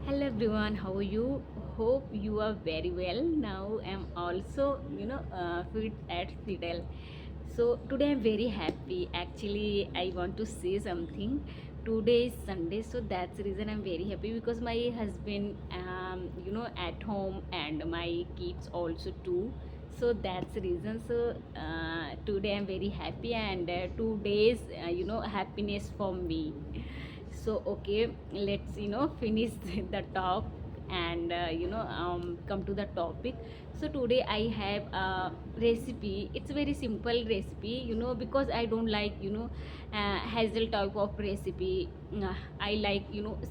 Hello everyone, how are you? Hope you are very well. Now I'm also, fit at Citadel. So today I'm very happy. Actually, I want to say something. Today is Sunday, so that's the reason I'm very happy because my husband, at home and my kids also too. So that's the reason. So today I'm very happy and 2 days, happiness for me. So okay, let's finish the talk and come to the topic. So today I have a recipe. It's a very simple recipe, because I don't like hazel type of recipe. I like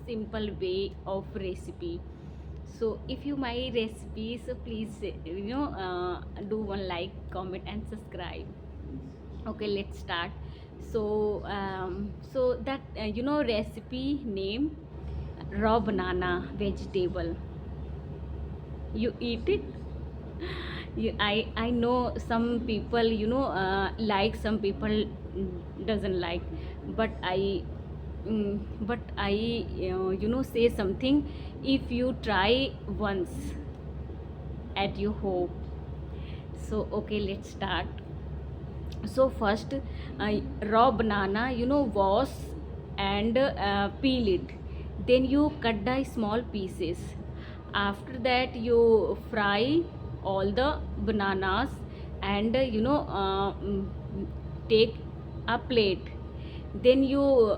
simple way of recipe. So if you my recipe, so please do one like, comment and subscribe. Okay, let's start. So that recipe name, raw banana vegetable. You eat it. I know some people like, some people doesn't like, but I say something. If you try once at your home, so okay, let's start. So first, raw banana, wash and peel it. Then you cut the small pieces. After that you fry all the bananas and take a plate. Then you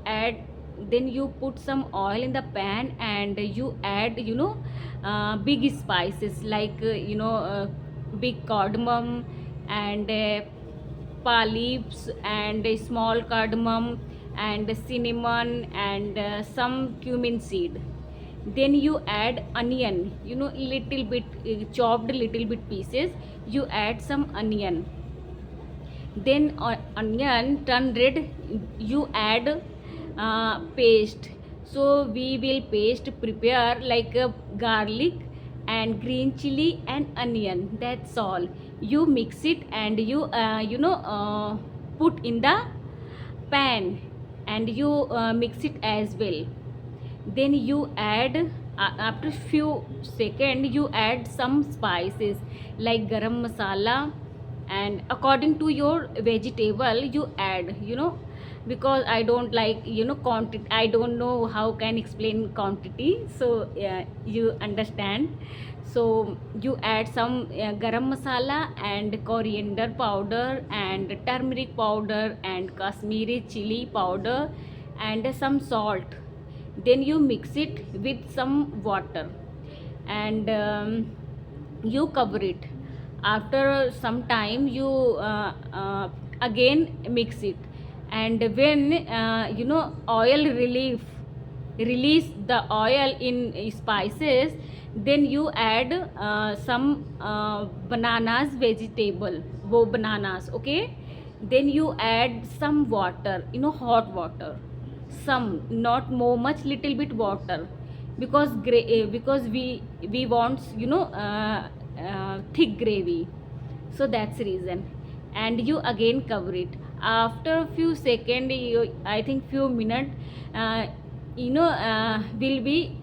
add then you put some oil in the pan and you add big spices like big cardamom and pa leaves and a small cardamom and cinnamon and some cumin seed. Then you add onion, little bit, chopped little bit pieces. You add some onion. Then onion turn red, you add paste. So we will paste prepare like garlic and green chili and onion. That's all. You mix it and you put in the pan and you mix it as well. Then you add, after few second, you add some spices like garam masala, and according to your vegetable you add, because I don't like quantity. I don't know how can explain quantity, so you understand. So you add some garam masala and coriander powder and turmeric powder and Kashmiri chili powder and some salt. Then you mix it with some water and you cover it. After some time you again mix it, and when oil release the oil in spices, then you add some bananas vegetable, wo bananas, okay. Then you add some water, hot water, some, not more much, little bit water, because because we want thick gravy. So that's the reason. And you again cover it. After few second, I think few minute, will be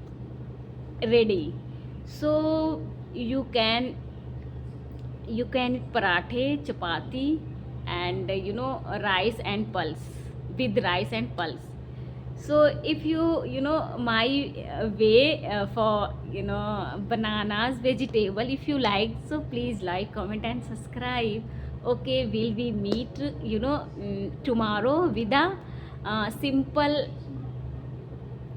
ready. So you can eat parathe, chapati and rice and pulse, with rice and pulse. So if my way for bananas vegetable, if you like, so please like, comment and subscribe. Okay, will we meet tomorrow with a simple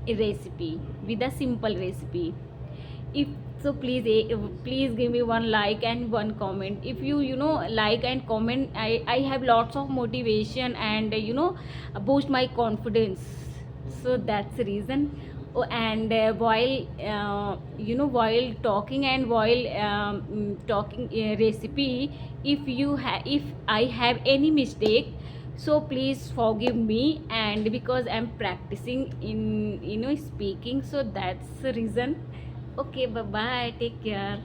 recipe, with a simple recipe. If so, please please give me one like and one comment. If you like and comment, I have lots of motivation and boost my confidence. So that's the reason. Oh, and while talking and while talking recipe, if I have any mistake, so please forgive me, and because I'm practicing in speaking, so that's the reason. Okay, bye bye, take care.